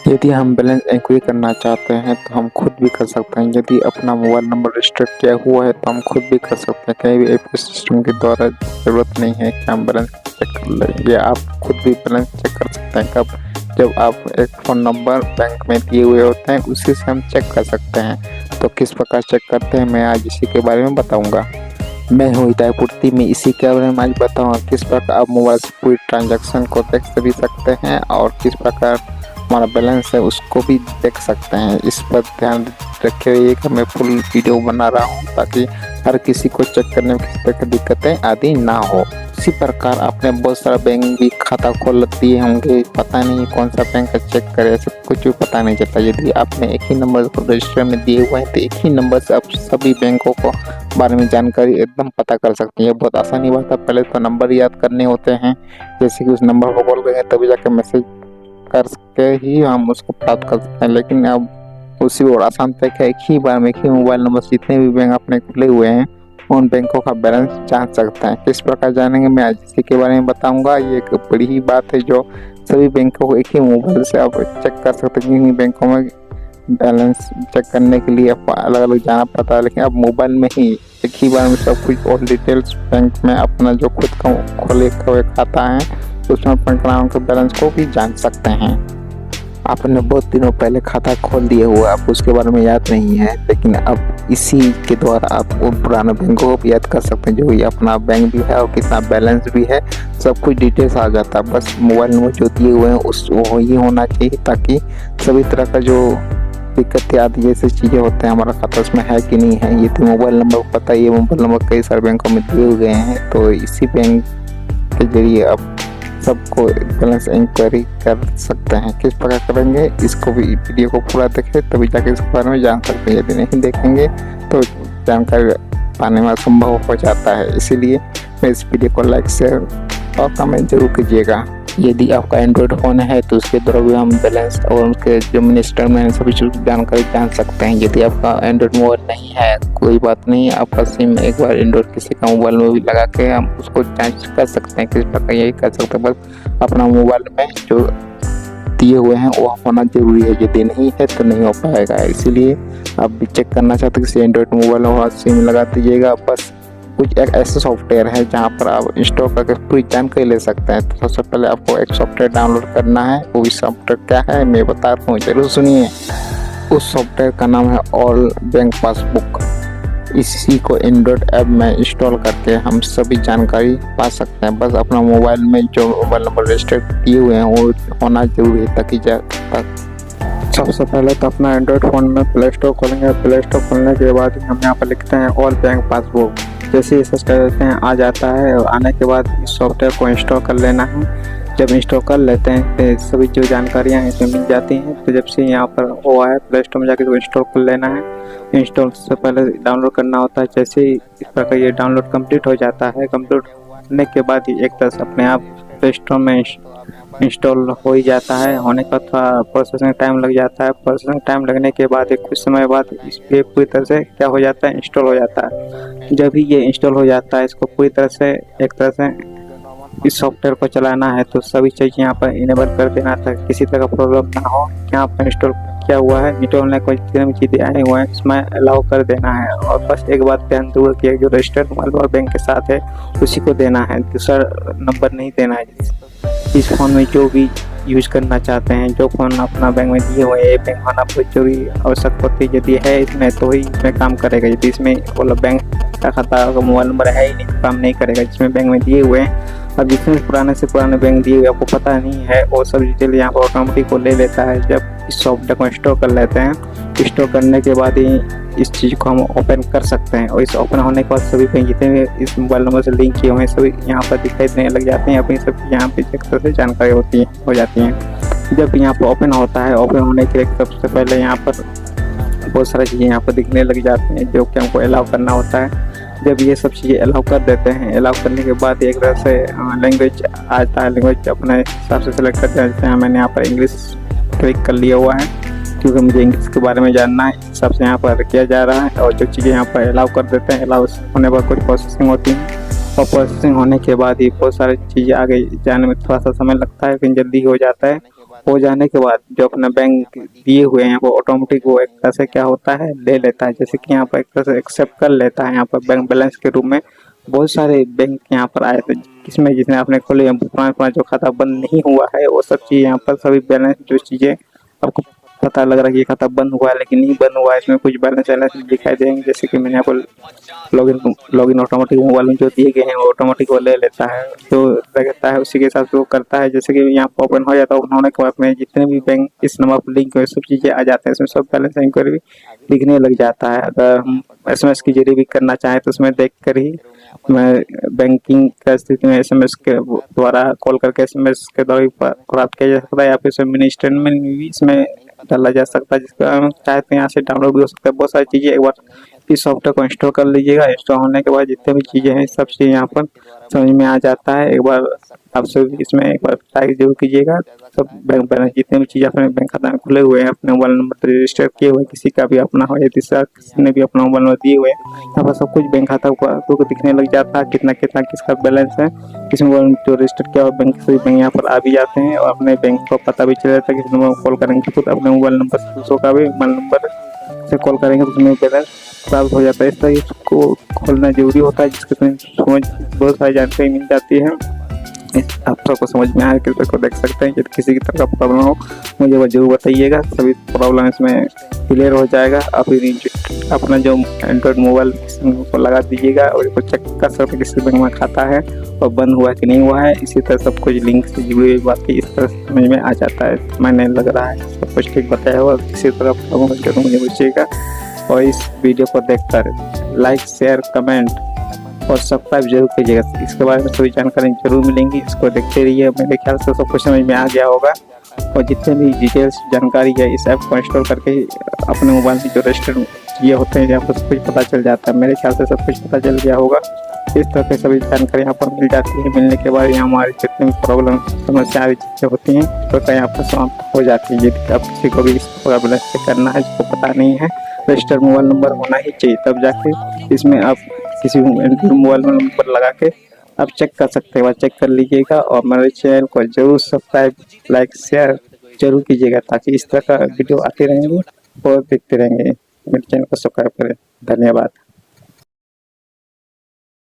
यदि हम balance inquiry करना चाहते हैं तो हम खुद भी कर सकते हैं। यदि अपना मोबाइल नंबर रजिस्टर्ड किया हुआ है तो हम खुद भी कर सकते हैं। कहीं भी ऐप सिस्टम के द्वारा ज़रूरत नहीं है कि हम बैलेंस चेक कर लें। या आप खुद भी बैलेंस चेक कर सकते हैं। कब? जब आप एक फ़ोन नंबर बैंक में दिए हुए होते हैं उसी से हम चेक कर सकते हैं। तो किस प्रकार चेक करते हैं मैं आज इसी के बारे में बताऊँगा। मैं हूँ हिदायतपूर्ति में इसी के बारे में आज बताऊँगा किस प्रकार आप मोबाइल से पूरी ट्रांजैक्शन को देख भी सकते हैं और किस प्रकार हमारा बैलेंस है उसको भी देख सकते हैं। इस पर ध्यान रखे हुए कि मैं फुल वीडियो बना रहा हूँ ताकि हर किसी को चेक करने में किसी तरह की दिक्कतें आदि ना हो। इसी प्रकार आपने बहुत सारा बैंक भी खाता खोल दिए होंगे, पता नहीं कौन सा बैंक का चेक करे, सब कुछ भी पता नहीं चलता। यदि आपने एक ही नंबर को रजिस्टर में दिए हुए हैं तो एक ही नंबर से आप सभी बैंकों को बारे में जानकारी एकदम पता कर सकते हैं। ये बहुत आसानी बात है। पहले तो नंबर याद करने होते हैं, जैसे कि उस नंबर को कॉल करेंगे तभी जाकर मैसेज करके ही हम उसको प्राप्त कर सकते हैं। लेकिन अब उसी और आसान तरीका एक ही बार में एक ही मोबाइल नंबर से जितने भी बैंक अपने खुले हुए हैं उन बैंकों का बैलेंस जान सकते हैं। किस प्रकार जानेंगे मैं आज इसी के बारे में बताऊंगा। ये एक बड़ी ही बात है जो सभी बैंकों को एक ही मोबाइल से आप चेक कर सकते हैं। जिन बैंकों में बैलेंस चेक करने के लिए आपको अलग अलग जाना पड़ता है, लेकिन अब मोबाइल में ही एक ही बार में सब कुछ और डिटेल्स बैंक में अपना जो खुद का खोले हुए खाता है उसमें अपने अकाउंट के बैलेंस को भी जान सकते हैं। आपने बहुत दिनों पहले खाता खोल दिया हुआ, आपको उसके बारे में याद नहीं है, लेकिन अब इसी के द्वारा आप उन पुराने बैंकों को भी याद कर सकते हैं जो ये अपना बैंक भी है और कितना बैलेंस भी है, सब कुछ डिटेल्स आ जाता है। बस मोबाइल नंबर जो दिए हुए हैं उस वो ही होना चाहिए ताकि सभी तरह का जो दिक्कतें आदि जैसे चीज़ें होते हैं हमारा खाता उसमें है कि नहीं है। ये तो मोबाइल नंबर पता ही है, मोबाइल नंबर कई सारे बैंकों में दिए हुए हैं, तो इसी बैंक के जरिए आप सबको बैलेंस इंक्वायरी कर सकते हैं। किस प्रकार करेंगे इसको भी वीडियो को पूरा देखें तभी जाके इसके बारे में जान सकते हैं। यदि नहीं देखेंगे तो जानकारी पाने में असंभव हो जाता है। इसीलिए मैं इस वीडियो को लाइक शेयर और कमेंट जरूर कीजिएगा। यदि आपका एंड्रॉयड फ़ोन है तो उसके द्वारा भी हम बैलेंस और उनके जो मिनिस्टर में सभी चीज़ जानकारी जान सकते हैं। यदि आपका एंड्रॉयड मोबाइल नहीं है कोई बात नहीं, आपका सिम एक बार एंड्रॉयड किसी का मोबाइल में भी लगा के हम उसको जांच कर सकते हैं। किस प्रकार यही कर सकते हैं, बस अपना मोबाइल में जो दिए हुए हैं वो होना जरूरी है। यदि नहीं है तो नहीं हो पाएगा। इसीलिए आप भी चेक करना चाहते हैं किसी एंड्रॉयड मोबाइल हो सिम लगा दीजिएगा। बस कुछ एक ऐसा सॉफ्टवेयर है जहां पर आप इंस्टॉल करके पूरी जानकारी ले सकते हैं। तो सबसे पहले आपको एक सॉफ्टवेयर डाउनलोड करना है। वो भी सॉफ्टवेयर क्या है मैं बताता हूँ, जरूर सुनिए। उस सॉफ्टवेयर का नाम है ऑल बैंक पासबुक। इसी को एंड्रॉयड ऐप में इंस्टॉल करके हम सभी जानकारी पा सकते हैं। बस अपना मोबाइल में जो मोबाइल नंबर रजिस्टर किए हुए हैं वो होना जरूरी है ताकि सबसे पहले तो अपना एंड्रॉयड फ़ोन में प्ले स्टोर खोलेंगे। प्ले स्टोर खोलने के बाद हम यहाँ पर लिखते हैं ऑल बैंक पासबुक। जैसे ही सर्च कर देते हैं आ जाता है और आने के बाद इस सॉफ्टवेयर को इंस्टॉल कर लेना है। जब इंस्टॉल कर लेते हैं तो सभी जो जानकारियाँ हैं इसमें मिल जाती हैं। तो जब से यहाँ पर हुआ है प्ले स्टोर में जाकर इसको इंस्टॉल कर लेना है। इंस्टॉल से पहले डाउनलोड करना होता है। जैसे ही इस प्रकार ये डाउनलोड कंप्लीट हो जाता है, कंप्लीट होने के बाद ही एक तरह से अपने आप प्ले स्टोर में इंस्टॉल हो ही जाता है। होने का थोड़ा प्रोसेसिंग टाइम लग जाता है। प्रोसेसिंग टाइम लगने के बाद एक कुछ समय बाद इस पर पूरी तरह से क्या हो जाता है, इंस्टॉल हो जाता है। जब भी ये इंस्टॉल हो जाता है इसको पूरी तरह से एक तरह से इस सॉफ्टवेयर को चलाना है तो सभी चीज़ यहाँ पर इनेबल कर देना था, किसी तरह का प्रॉब्लम ना हो। यहाँ पर इंस्टॉल क्या हुआ है, इंस्टॉल में कोई जितने भी चीज़ें आई हुए हैं इसमें अलाउ कर देना है। और बस एक बात ध्यान दूर कि जो रजिस्टर्ड मोबाइल और बैंक के साथ है उसी को देना है, दूसरा नंबर नहीं देना है। इस फ़ोन में जो भी यूज करना चाहते हैं, जो फ़ोन अपना बैंक में दिए हुए हैं, बैंक होना बहुत जरूरी आवश्यक होती है। यदि है इसमें तो ही इसमें काम करेगा। यदि इसमें बोला बैंक का खाता का मोबाइल नंबर है ही नहीं तो काम नहीं करेगा। जिसमें बैंक में दिए हुए हैं, अब जिसमें पुराने से पुराने बैंक दिए हुए आपको पता नहीं है वो सब डिटेल यहाँ पर ऑटोमेटिक को ले लेता है। जब इस सॉफ्टवेयर को इंस्टॉल कर लेते हैं, इंस्टॉल करने के बाद ही इस चीज़ को हम ओपन कर सकते हैं। और इस ओपन होने के बाद सभी बैंक जितने भी इस मोबाइल नंबर से लिंक किए हुए हैं सभी यहाँ पर दिखाई देने लग जाते हैं। अपनी सब यहाँ पे एक तरह से जानकारी हो जाती है। जब यहाँ पर ओपन होता है, ओपन होने के लिए सबसे पहले यहाँ पर बहुत सारी चीज़ें यहाँ पर दिखने लग जाती हैं जो कि हमको अलाउ करना होता है। जब ये सब चीज़ें अलाउ कर देते हैं, अलाउ करने के बाद एक तरह से लैंग्वेज आता है। लैंग्वेज अपने हिसाब से सेलेक्ट करते हैं। जैसे मैंने यहाँ पर इंग्लिश क्लिक कर लिया हुआ है क्योंकि मुझे इंग्लिश के बारे में जानना है, इस हिसाब से यहाँ पर किया जा रहा है। और जो चीज़ें यहाँ पर अलाउ कर देते हैं, अलाउ होने पर कुछ प्रोसेसिंग होती है और प्रोसेसिंग होने के बाद ही बहुत सारी चीज़ें आगे जाने में थोड़ा सा समय लगता है, लेकिन जल्दी हो जाता है। हो जाने के बाद जो अपना बैंक दिए हुए हैं वो ऑटोमेटिक वो एक तरह से क्या होता है ले लेता है, जैसे कि यहाँ पर एक तरह से एक्सेप्ट कर लेता है यहाँ पर बैंक बैलेंस के रूप में। बहुत सारे बैंक यहाँ पर आए थे जिसमें जिसने आपने खोले पुराना पुराना जो खाता बंद नहीं हुआ है वो सब चीज़ यहाँ पर सभी बैलेंस जो चीज़ें आपको पता लग रहा है कि ये खाता बंद हुआ है लेकिन नहीं बंद हुआ है, इसमें कुछ बैलेंस वैलेंस दिखाई देंगे। जैसे कि मैंने यहाँ पर लॉगिन ऑटोमेटिक मोबाइल में जो दिए गए हैं वो ऑटोमेटिक वो ले लेता है, जो रहता है उसी के हिसाब से वो करता है। जैसे कि यहाँ पर ओपन हो जाता है, ओपन होने के बाद में जितने भी बैंक इस नंबर पर लिंक हुए सब चीज़ें आ जाते हैं, इसमें सब बैलेंस इंक्वायरी दिखने लग जाता है। अगर हम SMS के जरिए भी करना चाहें तो उसमें देख कर ही मैं बैंकिंग का स्थिति में SMS के द्वारा कॉल करके SMS के द्वारा भी प्राप्त किया जा सकता है, या फिर मिनी स्टेटमेंट भी इसमें डाला जा सकता है, जिसका हम चाहे तो यहाँ से डाउनलोड भी हो सकता है। बहुत सारी चीज़ें एक बार इस सॉफ्टवेयर को इंस्टॉल कर लीजिएगा। इंस्टॉल होने के बाद जितने भी चीज़ें हैं सब चीज़ यहाँ पर समझ में आ जाता है। एक बार आप सब इसमें एक बार ट्राई जरूर कीजिएगा। सब बैंक बैलेंस जितने भी चीज़ अपने बैंक खाता में खुले हुए हैं, अपने मोबाइल नंबर पर रजिस्टर किए हुए, किसी का भी अपना हो या तीसरा किसी ने भी अपना मोबाइल नंबर दिए हुए, यहाँ पर सब कुछ बैंक खाता को दिखने लग जाता है, कितना कितना किसका बैलेंस है, किस मोबाइल जो रजिस्टर किया हुआ बैंक से बैंक यहाँ पर आ भी जाते हैं और अपने बैंक को पता भी चल जाता है। किस नंबर कॉल करेंगे तो अपने मोबाइल नंबर से दूसरों का भी मोबाइल नंबर से कॉल करेंगे तो उसमें बैलेंस प्राप्त हो जाता है। इस तरह इसको खोलना जरूरी होता है, जिसके समझ बहुत सारी जानकारी मिल जाती है। आप सबको समझ में आया, किसी को देख सकते हैं। यदि किसी की तरह का प्रॉब्लम हो मुझे वो जरूर बताइएगा, सभी प्रॉब्लम इसमें क्लियर हो जाएगा। आप अपना जो एंड्रॉइड मोबाइल को लगा दीजिएगा और इसको चेक कर सकते हैं किसी बैंक में खाता है और बंद हुआ कि नहीं हुआ है। इसी तरह सब कुछ लिंक से जुड़ी हुई बातें इस तरह समझ में आ जाता है। मैंने लग रहा है सब कुछ ठीक बताया हुआ, किसी तरह प्रॉब्लम हो तो मुझे पूछिएगा। और इस वीडियो को देखकर लाइक शेयर कमेंट और सब्सक्राइब जरूर कीजिएगा। इसके बारे में सभी जानकारी जरूर मिलेंगी, इसको देखते रहिए। मेरे ख्याल से सब कुछ समझ में आ गया होगा और जितने भी डिटेल्स जानकारी है इस ऐप को इंस्टॉल करके अपने मोबाइल में जो रजिस्टर किए होते हैं यहाँ पर सब कुछ पता चल जाता है। मेरे ख्याल से सब कुछ पता चल गया होगा। इस तरह के सभी जानकारी यहाँ पर मिल जाती है। मिलने के बाद यहाँ हमारी जितनी भी प्रॉब्लम समस्याएं चीज़ें होती हैं तो यहाँ पर समाप्त हो जाती है। यदि आप किसी को भी इस प्रॉब्लम से करना है जिसको पता नहीं है, रजिस्टर्ड मोबाइल नंबर होना ही चाहिए, तब जाके इसमें आप किसी मोबाइल नंबर लगा के आप चेक कर सकते हैं। चेक कर लीजिएगा और मेरे चैनल को जरूर सब्सक्राइब लाइक शेयर जरूर कीजिएगा ताकि इस तरह का वीडियो आते रहेंगे और देखते रहेंगे। मेरे चैनल को सब्सक्राइब करें। धन्यवाद।